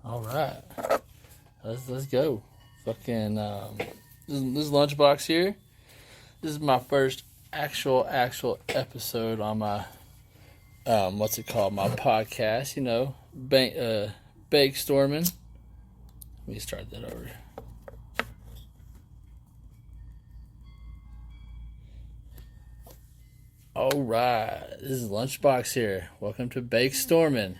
All right, let's go. Fucking this lunchbox here. This is my first actual episode on my what's it called? My podcast. Bake Storming. Let me start that over. All right, this is Lunchbox here. Welcome to Bake Storming.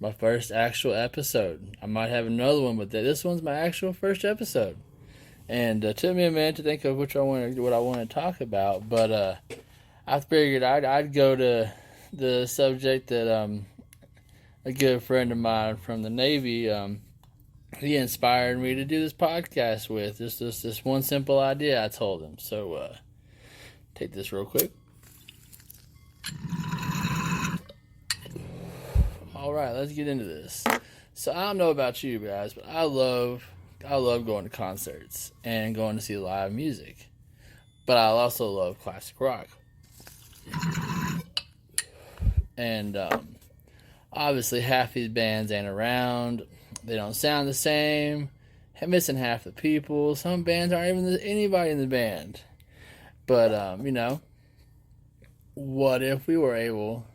My first actual episode. I might have another one, but this one's my actual first episode. And it took me a minute to think of what I want to talk about. But I figured I'd go to the subject that a good friend of mine from the Navy he inspired me to do this podcast with. This one simple idea I told him. So take this real quick. All right, let's get into this. So I don't know about you guys, but I love going to concerts and going to see live music. But I also love classic rock. And obviously half these bands ain't around. They don't sound the same. Missing half the people. Some bands aren't even anybody in the band. But what if we were able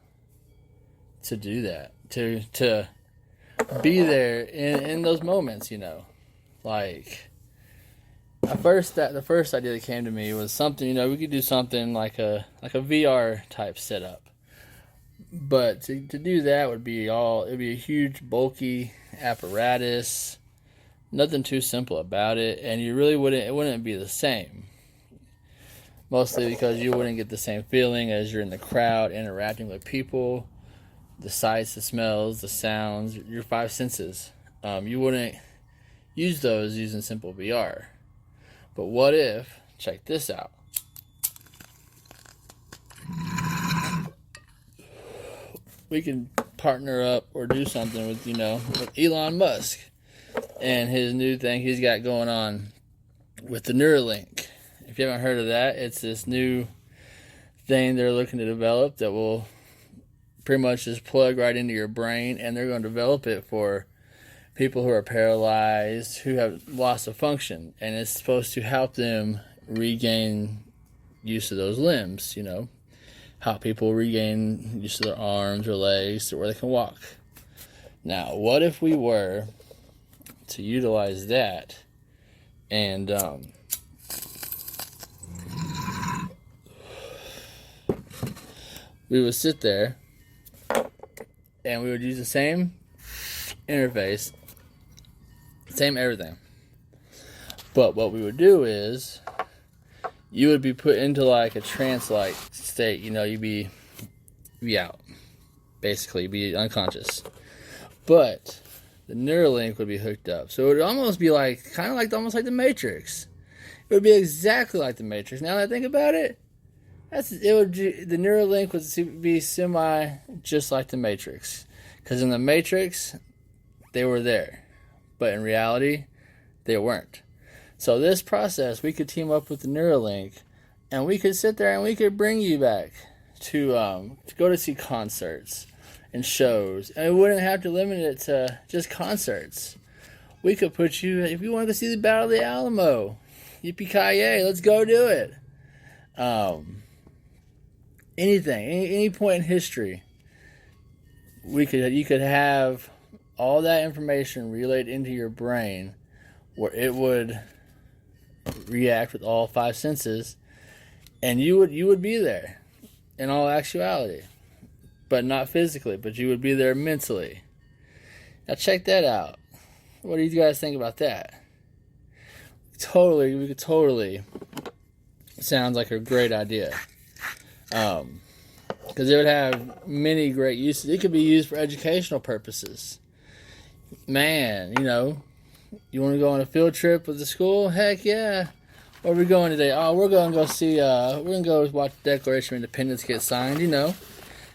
to do that? To be there in those moments, like the first idea that came to me was something, we could do something like a VR type setup, but to do that it'd be a huge bulky apparatus, nothing too simple about it, and it wouldn't be the same, mostly because you wouldn't get the same feeling as you're in the crowd interacting with people. The sights, the smells, the sounds, your five senses. You wouldn't use those using simple VR. But what if, check this out. We can partner up or do something with Elon Musk and his new thing he's got going on with the Neuralink. If you haven't heard of that, it's this new thing they're looking to develop that will pretty much just plug right into your brain, and they're going to develop it for people who are paralyzed, who have loss of function, and it's supposed to help them regain use of those limbs, help people regain use of their arms or legs to where they can walk. Now, what if we were to utilize that and we would sit there and we would use the same interface, same everything. But what we would do is, you would be put into like a trance-like state. You'd be out. Basically, you'd be unconscious. But the Neuralink would be hooked up. So it would almost be almost like the Matrix. It would be exactly like the Matrix. Now that I think about it, the Neuralink would be semi just like the Matrix, because in the Matrix they were there, but in reality they weren't. So this process, we could team up with the Neuralink, and we could sit there and we could bring you back to go to see concerts and shows, and we wouldn't have to limit it to just concerts. We could put you, if you wanted to see the Battle of the Alamo, yippee-ki-yay, let's go do it. Anything, any point in history, you could have all that information relayed into your brain, where it would react with all five senses, and you would be there in all actuality, but not physically, but you would be there mentally. Now check that out. What do you guys think about that? We could totally. Sounds like a great idea. Because it would have many great uses. It could be used for educational purposes. Man, you want to go on a field trip with the school? Heck yeah. Where are we going today? Oh, we're going to go see, we're going to go watch the Declaration of Independence get signed,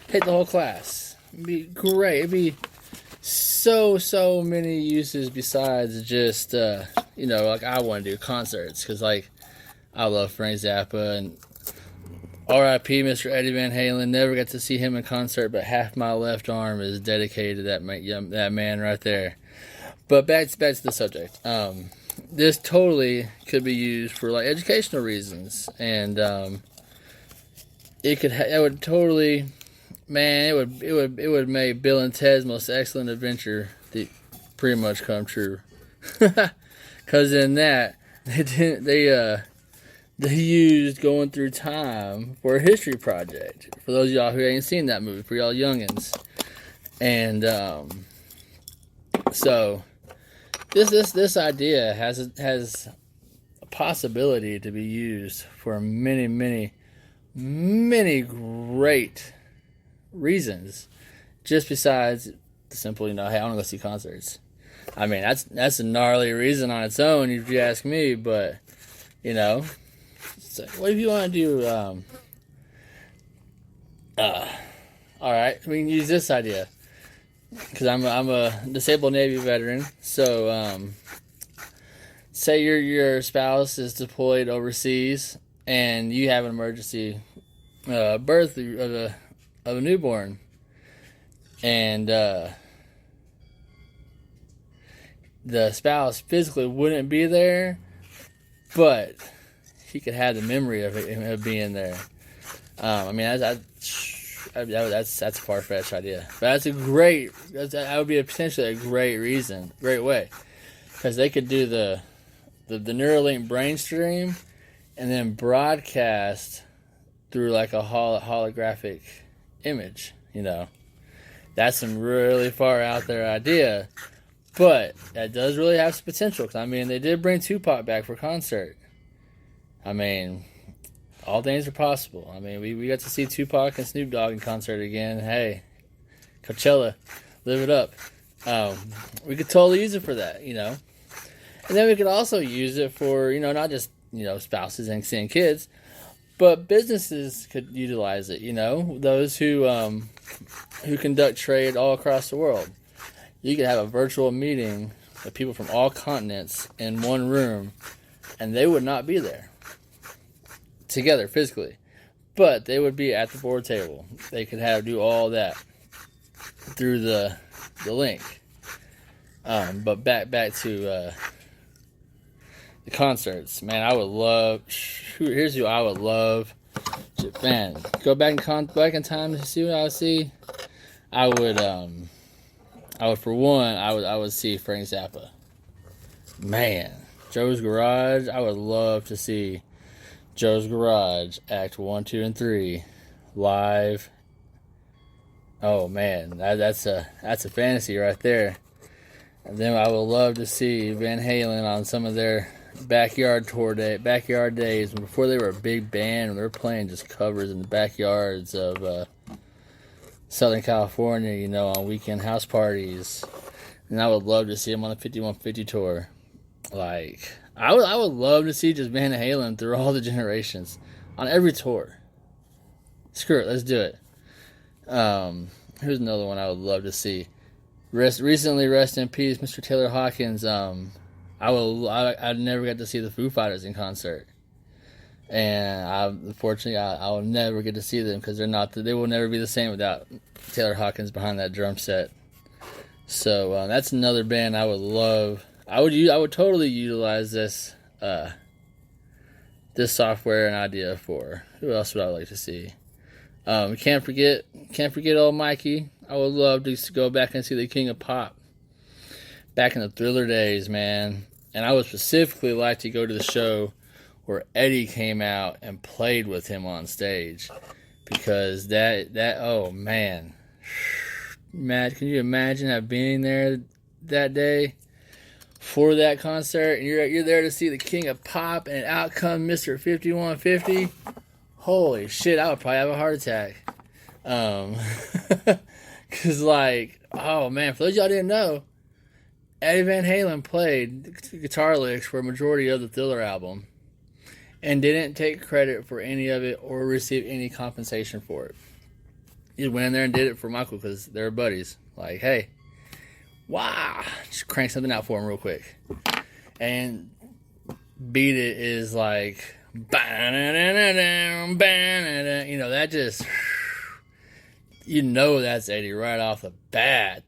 Take the whole class. It'd be great. It'd be so many uses besides just, like I want to do concerts. Because, I love Frank Zappa, and R.I.P. Mr. Eddie Van Halen. Never got to see him in concert, but half my left arm is dedicated to that man right there. But back to the subject. This totally could be used for like educational reasons, and it would totally, man, it would make Bill and Ted's Most Excellent Adventure pretty much come true. Because in that they used Going Through Time for a history project. For those of y'all who ain't seen that movie, for y'all youngins, and so this idea has a possibility to be used for many great reasons. Just besides the simple, hey, I want to go see concerts. I mean, that's a gnarly reason on its own, if you ask me. But so what if you want to do? All right, we can use this idea. Because I'm a disabled Navy veteran, so say your spouse is deployed overseas and you have an emergency birth of a newborn, and the spouse physically wouldn't be there, but he could have the memory of being there. I mean, that's a far-fetched idea, but that would be potentially a great way, because they could do the Neuralink brain stream and then broadcast through like a holographic image. That's some really far out there idea, but that does really have some potential. Because I mean, they did bring Tupac back for concert. I mean, all things are possible. I mean, we got to see Tupac and Snoop Dogg in concert again. Hey, Coachella, live it up. We could totally use it for that, And then we could also use it for, not just, spouses and seeing kids, but businesses could utilize it, Those who conduct trade all across the world. You could have a virtual meeting with people from all continents in one room, and they would not be there together physically, but they would be at the board table. They could do all that through the link. But back to the concerts, man. I would love. Here's who I would love. Man, go back in time to see what I would see. I would for one. I would see Frank Zappa. Man, Joe's Garage. I would love to see Joe's Garage, Act 1, 2, and 3, live. Oh man, that's a fantasy right there. And then I would love to see Van Halen on some of their backyard days, before they were a big band. They were playing just covers in the backyards of Southern California, on weekend house parties. And I would love to see them on the 5150 tour. Like, I would love to see just Van Halen through all the generations on every tour. Screw it, let's do it. Here's another one I would love to see. Recently, rest in peace, Mr. Taylor Hawkins. I never got to see the Foo Fighters in concert, and unfortunately I will never get to see them, because they will never be the same without Taylor Hawkins behind that drum set. So that's another band I would love. I would totally utilize this software and idea for. Who else would I like to see? Can't forget old Mikey. I would love to go back and see the King of Pop back in the Thriller days, man. And I would specifically like to go to the show where Eddie came out and played with him on stage, because that oh man, can you imagine being there that day for that concert, and you're there to see the King of Pop, and out comes Mr. 5150. Holy shit, I would probably have a heart attack. Cause oh man, for those of y'all didn't know, Eddie Van Halen played guitar licks for a majority of the Thriller album, and didn't take credit for any of it or receive any compensation for it. He went in there and did it for Michael, because they're buddies. Like, hey, wow, just crank something out for him real quick. And Beat It is like, that just, that's Eddie right off the bat.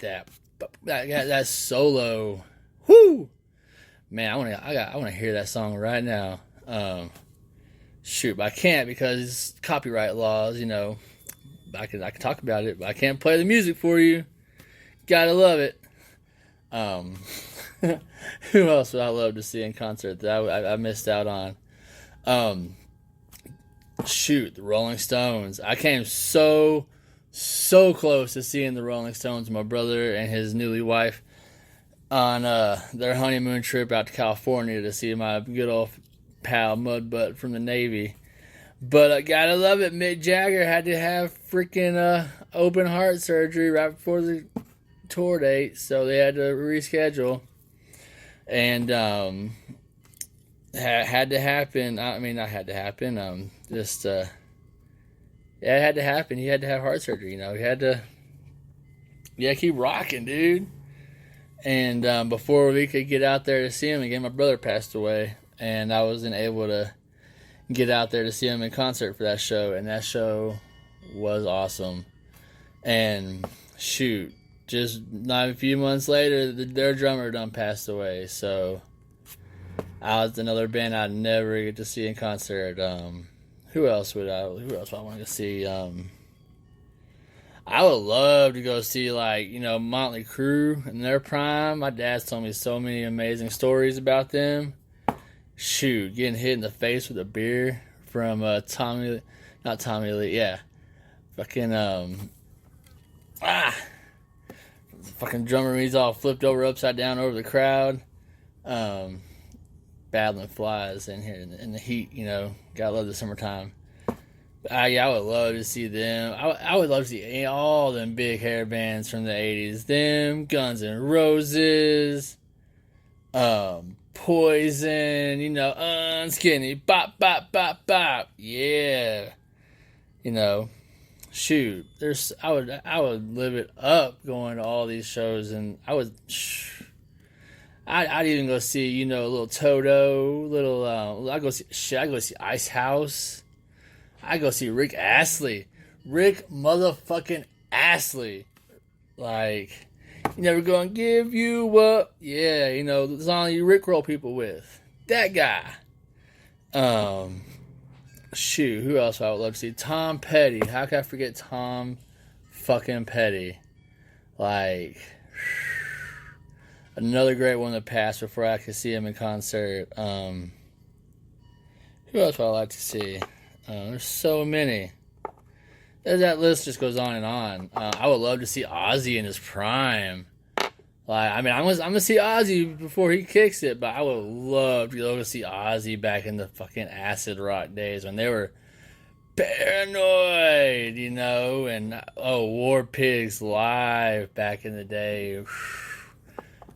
That solo Man, I wanna hear that song right now. Shoot, but I can't because copyright laws. I can talk about it, but I can't play the music for you. Gotta love it. Um, who else would I love to see in concert that I missed out on? Um, Shoot, the Rolling Stones. I came so close to seeing the Rolling Stones. My brother and his newly wife on their honeymoon trip out to California to see my good old pal Mudbutt from the Navy. But I gotta love it. Mick Jagger had to have freaking open heart surgery right before the tour date, so they had to reschedule. And had to happen. I mean, not had to happen. Yeah, it had to happen. He had to have heart surgery. He had to. Yeah, keep rocking, dude. And before we could get out there to see him again, my brother passed away, and I wasn't able to get out there to see him in concert for that show. And that show was awesome. And shoot, just not a few months later, their drummer done passed away. So I was another band I'd never get to see in concert. Who else would I want to see? I would love to go see Motley Crue in their prime. My dad's told me so many amazing stories about them. Shoot, getting hit in the face with a beer from Tommy Lee, yeah. Fucking drummer, he's all flipped over upside down over the crowd. Battling flies in here in the heat, Gotta love the summertime. Yeah, I would love to see them. I would love to see all them big hair bands from the 80s. Them, Guns N' Roses, Poison, Unskinny, bop, bop, bop, bop. Yeah. Shoot. I would live it up going to all these shows, and I'd even go see, a little Toto, I'd go see Ice House. I go see Rick Astley. Rick motherfucking Astley. Never gonna give you up. Yeah, the song you Rickroll people with. That guy. Shoot, who else I would love to see? Tom Petty. How can I forget Tom fucking Petty? Another great one that passed before I could see him in concert. Who else would I like to see? There's so many. That list just goes on and on. I would love to see Ozzy in his prime. I'm gonna see Ozzy before he kicks it, but I would love to go to see Ozzy back in the fucking acid rock days when they were paranoid, and War Pigs live back in the day.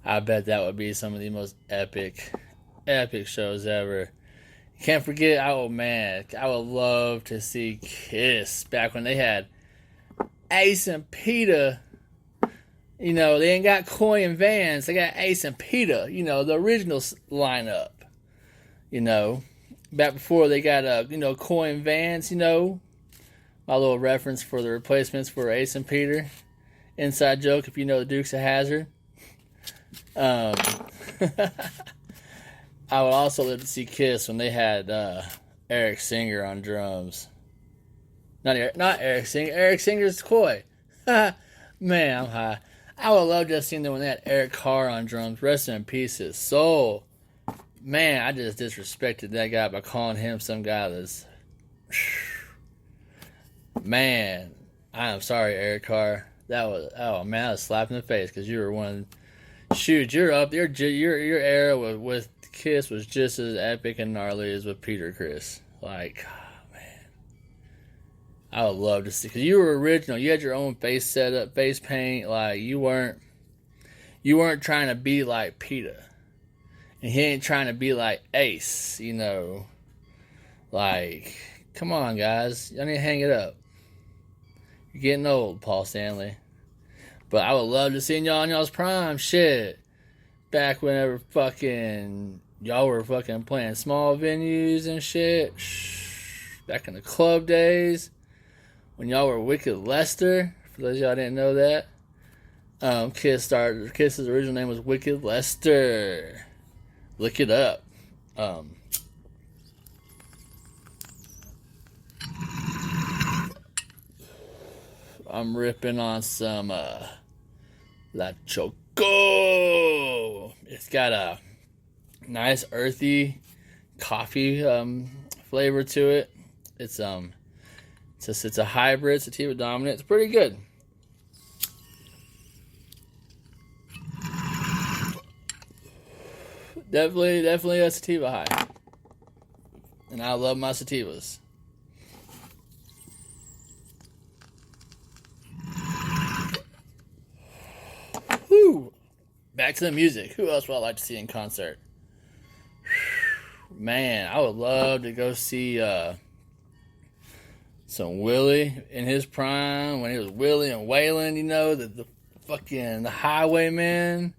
I bet that would be some of the most epic shows ever. Can't forget, oh man, I would love to see Kiss back when they had Ace and Peter. They ain't got Coy and Vance, they got Ace and Peter, the original lineup. Back before they got, Coy and Vance, my little reference for the replacements for Ace and Peter. Inside joke if you know the Dukes of Hazzard. I would also love to see Kiss when they had Eric Singer on drums. Not Eric Singer. Eric Singer's Coy. Man, I'm high. I would love to have seen them when they had Eric Carr on drums. Rest in peace, his soul. Man, I just disrespected that guy by calling him some guy that's... Man, I am sorry, Eric Carr. That was... Oh, man, I was slapped in the face because you were one... Shoot, you're up. Your era with Kiss was just as epic and gnarly as with Peter Criss. Man, I would love to see, because you were original. You had your own face setup, face paint. You weren't trying to be like Peter, and he ain't trying to be like Ace. Come on, guys, y'all need to hang it up. You're getting old, Paul Stanley. But I would love to see y'all in y'all's prime. Shit. Back whenever y'all were playing small venues and shit. Back in the club days. When y'all were Wicked Lester. For those of y'all didn't know that. Kiss's original name was Wicked Lester. Look it up. I'm ripping on some La Choco. It's got a nice earthy coffee flavor to it. It's a hybrid sativa dominant. It's pretty good. Definitely a sativa high. And I love my sativas. Whew. Back to the music. Who else would I like to see in concert? Man, I would love to go see some Willie in his prime when he was Willie and Waylon, you know, the fucking the Highwaymen.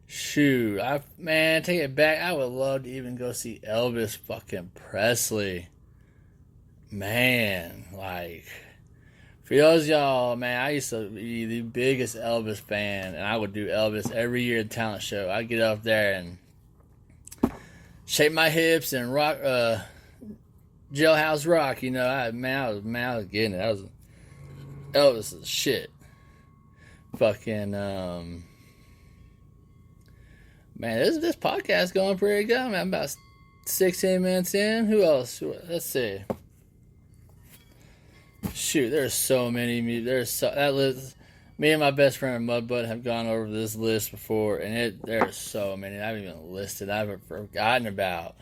Shoot, take it back. I would love to even go see Elvis fucking Presley. Man, like, for those of y'all, man, I used to be the biggest Elvis fan, and I would do Elvis every year at the talent show. I'd get up there and shake my hips and rock, Jailhouse Rock, you know. I was getting it. Elvis is shit. Fucking, man, this podcast going pretty good. I'm about 16 minutes in. Who else? Let's see. Shoot, there's so many. That list. Me and my best friend Mudbutt have gone over this list before, and there's so many I haven't even listed. I haven't forgotten about.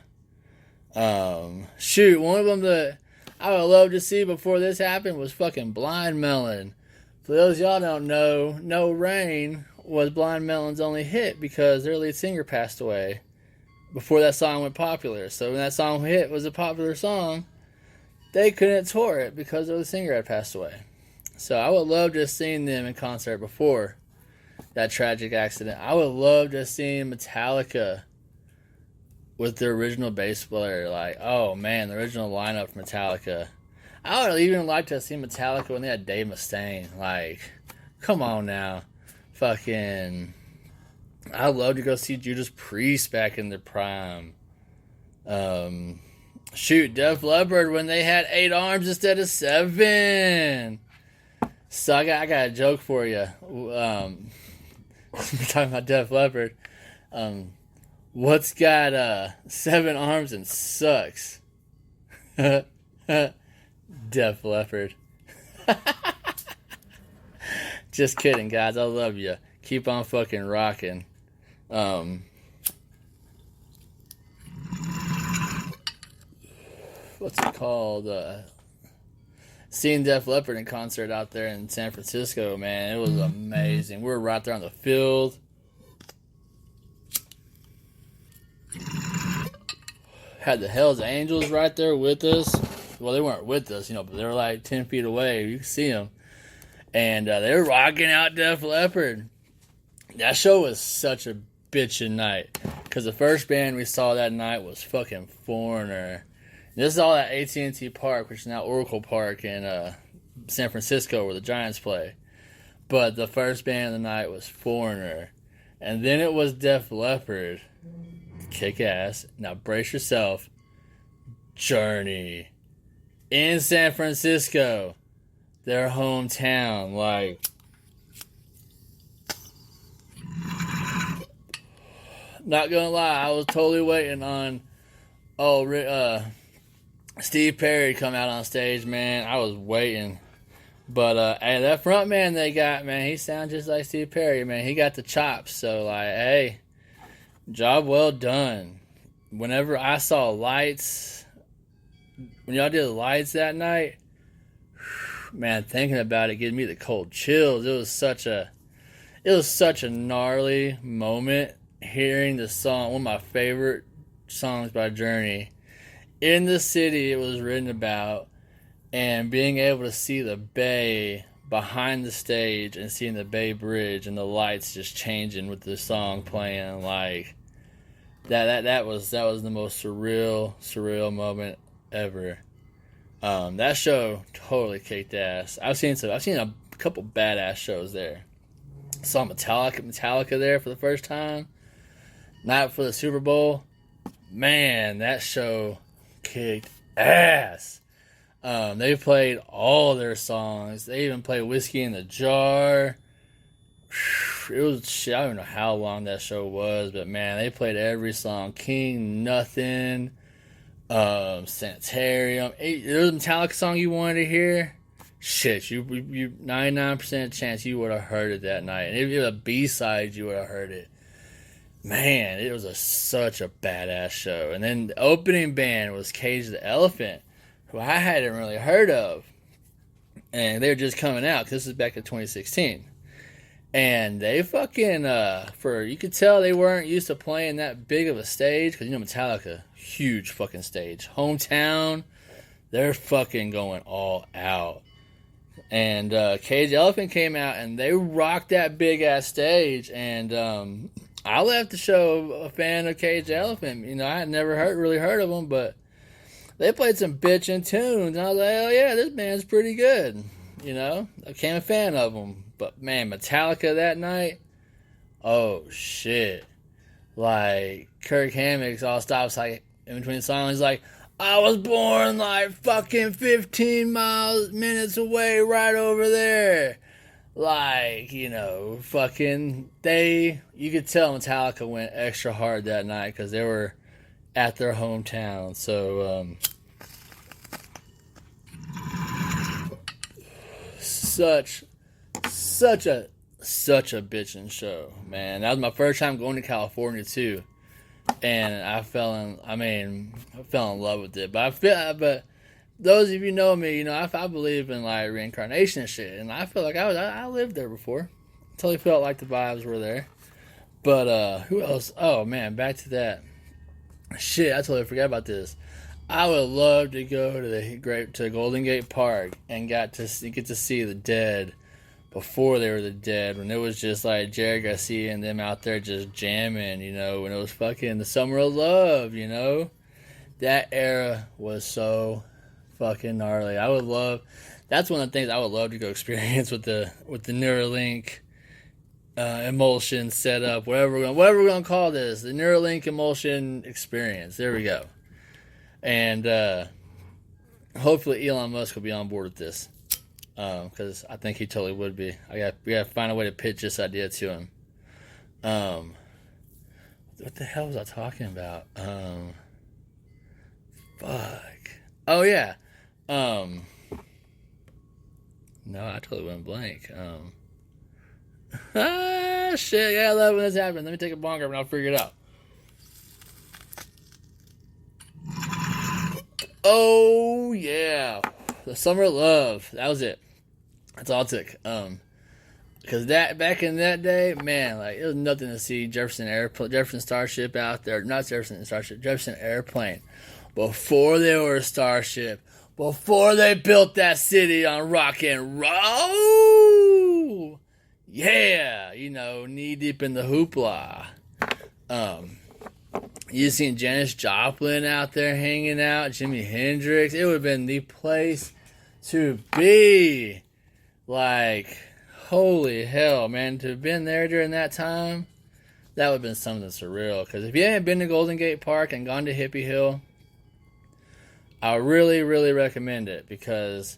Shoot, one of them that I would love to see before this happened was fucking Blind Melon. For those of y'all don't know, No Rain was Blind Melon's only hit because their lead singer passed away before that song went popular. So when that song hit, was a popular song, they couldn't tour it because the singer had passed away. So I would love to have seen them in concert before that tragic accident. I would love to have seen Metallica with their original bass player. Like, oh man, the original lineup for Metallica. I would even like to have seen Metallica when they had Dave Mustaine. Like, come on now. Fucking, I'd love to go see Judas Priest back in their prime. Shoot, Def Leppard when they had 8 arms instead of 7. So I got a joke for you. We're talking about Def Leppard. What's got 7 arms and sucks? Def Leppard. Just kidding, guys. I love you. Keep on fucking rocking. What's it called? Seeing Def Leppard in concert out there in San Francisco, man, it was amazing. We were right there on the field. Had the Hells Angels right there with us. Well, they weren't with us, you know, but they were like 10 feet away. You could see them. And they were rocking out Def Leppard. That show was such a bitchin' night. Because the first band we saw that night was fucking Foreigner. This is all at AT&T Park, which is now Oracle Park in San Francisco where the Giants play. But the first band of the night was Foreigner. And then it was Def Leppard. Kick ass. Now brace yourself. Journey. In San Francisco. Their hometown. Like, not gonna lie, I was totally waiting on Steve Perry to come out on stage, man. I was waiting. But hey, that front man they got, man, he sounds just like Steve Perry, man. He got the chops. So like, hey, job well done. Whenever I saw lights, when y'all did the lights that night, man, thinking about it gives me the cold chills. It was such a gnarly moment hearing the song, one of my favorite songs by Journey, in the city it was written about, and being able to see the bay behind the stage and seeing the Bay Bridge and the lights just changing with the song playing, like that was the most surreal moment ever. That show totally kicked ass. I've seen a couple badass shows there. Saw Metallica there for the first time. Night for the Super Bowl. Man, that show kicked ass. They played all their songs. They even played Whiskey in the Jar. It was shit. I don't know how long that show was, but man, they played every song. King Nothing, Sanitarium. There was a Metallica song you wanted to hear. Shit, you 99% chance you would have heard it that night. And if it was a B-side, you would have heard it. Man, it was such a badass show. And then the opening band was Cage the Elephant, who I hadn't really heard of. And they were just coming out, because this is back in 2016. And they fucking, you could tell they weren't used to playing that big of a stage, because, Metallica, huge fucking stage. Hometown, they're fucking going all out. And Cage the Elephant came out, and they rocked that big-ass stage, and I left the show a fan of Cage the Elephant. I had never really heard of them, but they played some bitchin' tunes, and I was like, oh yeah, this band's pretty good. I became a fan of them. But man, Metallica that night, oh shit. Like, Kirk Hammett's all stops like in between the songs, he's like, I was born like fucking 15 minutes away right over there. Like, fucking you could tell Metallica went extra hard that night because they were at their hometown. So, such a bitchin' show, man. That was my first time going to California too, and I fell in love with it. But those of you know me, I believe in like reincarnation and shit, and I feel like I lived there before. Totally felt like the vibes were there. But who else? Oh man, back to that. Shit, I totally forgot about this. I would love to go to Golden Gate Park and get to see the Dead before they were the Dead, when it was just like Jerry Garcia and them out there just jamming, when it was fucking the Summer of Love, that era was so fucking gnarly. That's one of the things I would love to go experience with the Neuralink emulsion setup, whatever we're gonna call this, the Neuralink emulsion experience. There we go. And hopefully Elon Musk will be on board with this, because I think he totally would be. We gotta find a way to pitch this idea to him. What the hell was I talking about? Fuck. Oh yeah. No, I totally went blank. Shit. Yeah, I love when this happens. Let me take a bong rip and I'll figure it out. Oh yeah, the Summer of Love. That was it. That's all it took. Because back in that day, man, like it was nothing to see Jefferson Starship out there. Not Jefferson Starship, Jefferson Airplane. Before they were a starship, before they built that city on rock and roll. Yeah, knee deep in the hoopla. You seen Janis Joplin out there hanging out, Jimi Hendrix. It would have been the place to be. Like, holy hell, man. To have been there during that time, that would have been something surreal. Because if you haven't been to Golden Gate Park and gone to Hippie Hill, I really, really recommend it. Because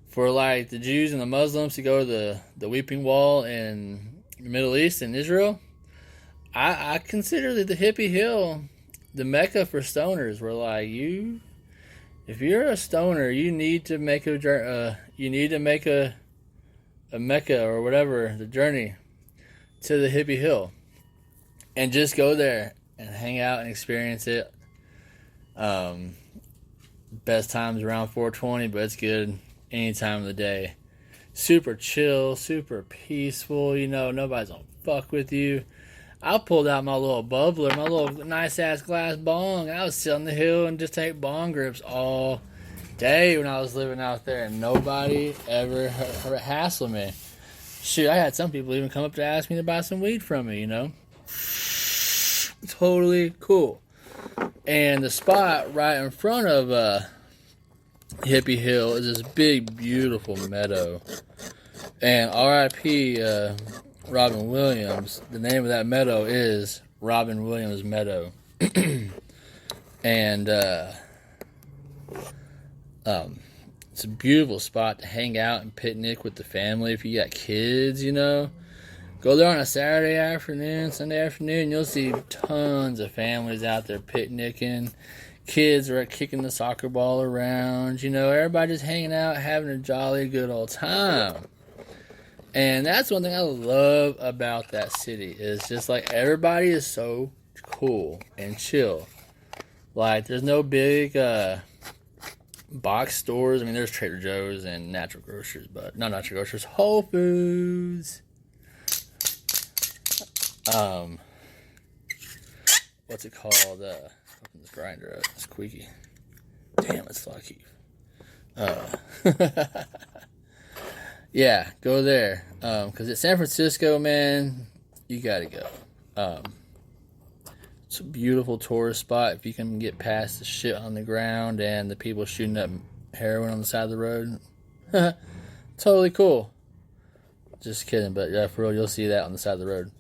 for like the Jews and the Muslims to go to the Weeping Wall in the Middle East and Israel, I consider the Hippie Hill the Mecca for stoners. Where like if you're a stoner, you need to make a Mecca or whatever, the journey to the Hippie Hill, and just go there and hang out and experience it. Best times around 420, but it's good any time of the day. Super chill, super peaceful. Nobody's gonna fuck with you. I pulled out my little bubbler, my little nice-ass glass bong. I would sit on the hill and just take bong grips all day when I was living out there, and nobody ever hassled me. Shoot, I had some people even come up to ask me to buy some weed from me, Totally cool. And the spot right in front of Hippie Hill is this big, beautiful meadow. And R.I.P. Robin Williams, the name of that meadow is Robin Williams Meadow. And it's a beautiful spot to hang out and picnic with the family if you got kids, you know. Go there on a Saturday afternoon, Sunday afternoon, you'll see tons of families out there picnicking. Kids are kicking the soccer ball around, you know, everybody just hanging out, having a jolly good old time. And that's one thing I love about that city, is just like everybody is so cool and chill. Like, there's no big box stores. I mean, there's Trader Joe's and natural grocers, but not natural grocers, Whole Foods. What's it called? Open this grinder up. It's squeaky. Damn, it's lucky. Yeah, go there. Because at San Francisco, man, you gotta go. It's a beautiful tourist spot if you can get past the shit on the ground and the people shooting up heroin on the side of the road. Totally cool. Just kidding, but yeah, for real, you'll see that on the side of the road.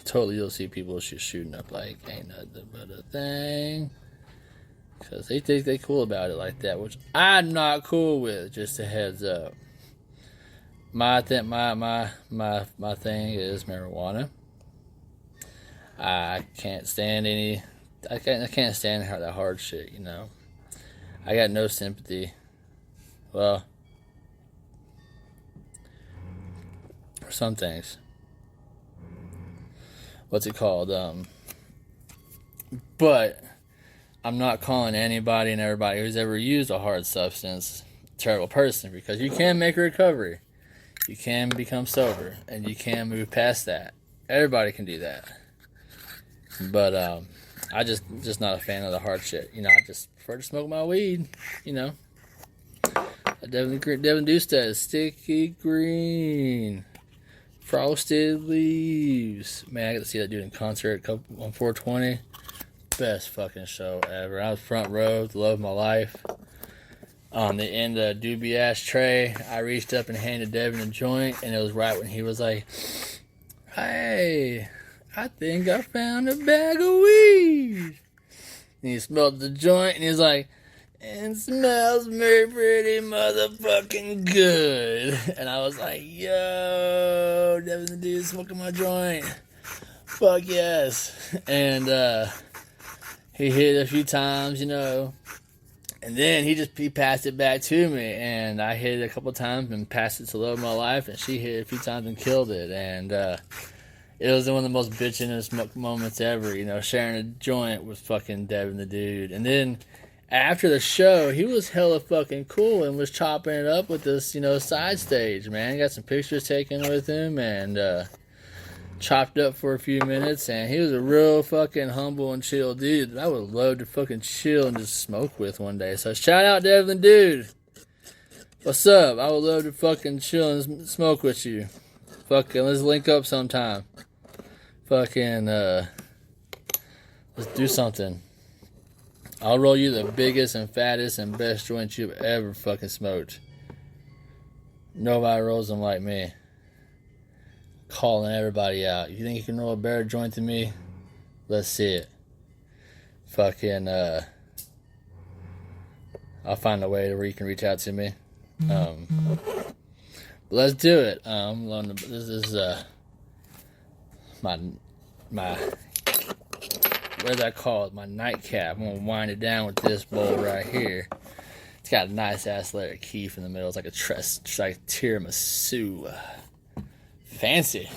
Totally, you'll see people shooting up like ain't nothing but a thing. Because they think they cool about it like that, which I'm not cool with. Just a heads up. My thing is marijuana. I can't stand I can't stand that hard shit, you know. I got no sympathy. Well, for some things. What's it called? But I'm not calling anybody and everybody who's ever used a hard substance a terrible person, because you can make a recovery. You can become sober, and you can move past that. Everybody can do that. But I just not a fan of the hard shit. You know, I just prefer to smoke my weed. You know, Devin Deuce does sticky green, frosted leaves. Man, I got to see that dude in concert on 420. Best fucking show ever. I was front row, the love of my life. On the end of a doobie ashtray, I reached up and handed Devin a joint, and it was right when he was like, "Hey, I think I found a bag of weed." And he smelled the joint, and he was like, "And smells very pretty motherfucking good." And I was like, "Yo, Devin the dude smoking my joint. Fuck yes." And he hit it a few times, you know. And then he passed it back to me, and I hit it a couple times and passed it to love of my life, and she hit it a few times and killed it. And it was one of the most bitchinest moments ever, you know, sharing a joint with fucking Devin the dude. And then after the show, he was hella fucking cool and was chopping it up with us, you know, side stage, man. Got some pictures taken with him, and chopped up for a few minutes, and he was a real fucking humble and chill dude that I would love to fucking chill and just smoke with one day. So shout out Devin dude. What's up? I would love to fucking chill and smoke with you. Fucking let's link up sometime. Fucking let's do something. I'll roll you the biggest and fattest and best joint you've ever fucking smoked. Nobody rolls them like me. Calling everybody out. You think you can roll a better joint than me? Let's see it. Fucking I'll find a way where you can reach out to me. Let's do it. This is my what is that called? My nightcap. I'm gonna wind it down with this bowl right here. It's got a nice ass letter keef in the middle. It's like like tiramisu. Fancy.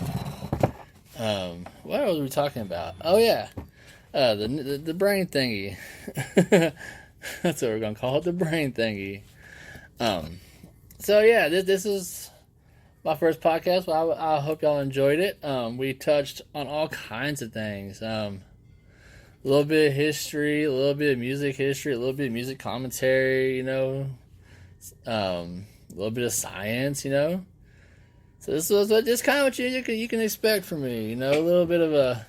What was we talking about? Oh yeah, the brain thingy. That's what we're gonna call it, the brain thingy. So yeah, this is my first podcast. I hope y'all enjoyed it. We touched on all kinds of things. A little bit of history, a little bit of music history, a little bit of music commentary. You know, a little bit of science. You know. So this was just kind of what you can expect from me, you know, a little bit of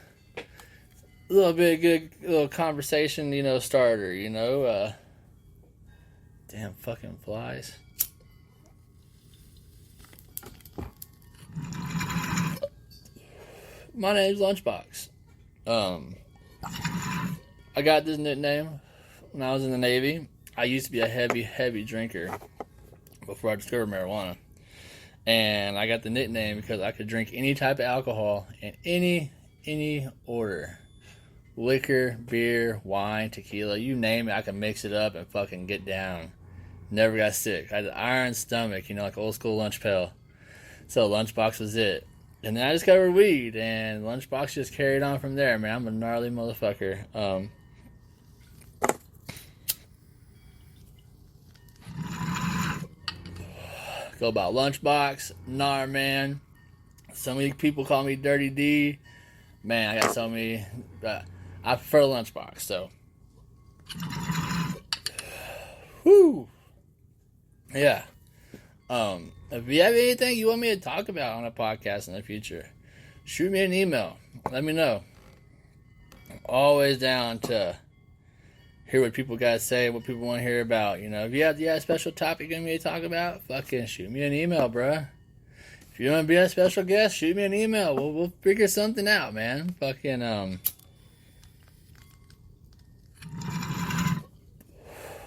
good little conversation, you know, starter, you know. Damn fucking flies. My name's Lunchbox. I got this nickname when I was in the Navy. I used to be a heavy drinker before I discovered marijuana. And I got the nickname because I could drink any type of alcohol in any order. Liquor, beer, wine, tequila, you name it, I can mix it up and fucking get down. Never got sick. I had an iron stomach, like old school lunch pail. So Lunchbox was it. And then I discovered weed, and Lunchbox just carried on from there, man. I'm a gnarly motherfucker. Go about Lunchbox, Gnar, man. So many people call me Dirty D. Man, I got so many. I prefer Lunchbox, so. Whoo! Yeah. If you have anything you want me to talk about on a podcast in the future, shoot me an email. Let me know. I'm always down to hear what people got to say, what people want to hear about. If you have a special topic you want me to talk about, fucking shoot me an email, bruh. If you want to be a special guest, shoot me an email. We'll figure something out, man. Fucking,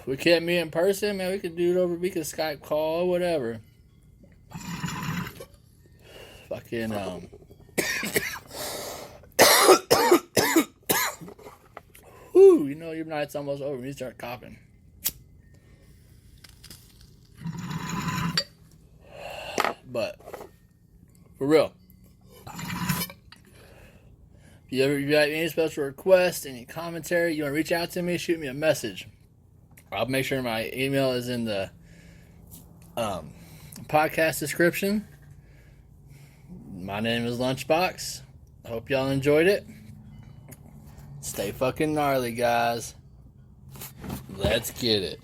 we can't meet in person, man. We could do it over, we could Skype call or whatever. Fucking, whew, your night's almost over. You start coughing. But, for real. If you have any special requests, any commentary, you want to reach out to me, shoot me a message. I'll make sure my email is in the podcast description. My name is Lunchbox. I hope y'all enjoyed it. Stay fucking gnarly, guys. Let's get it.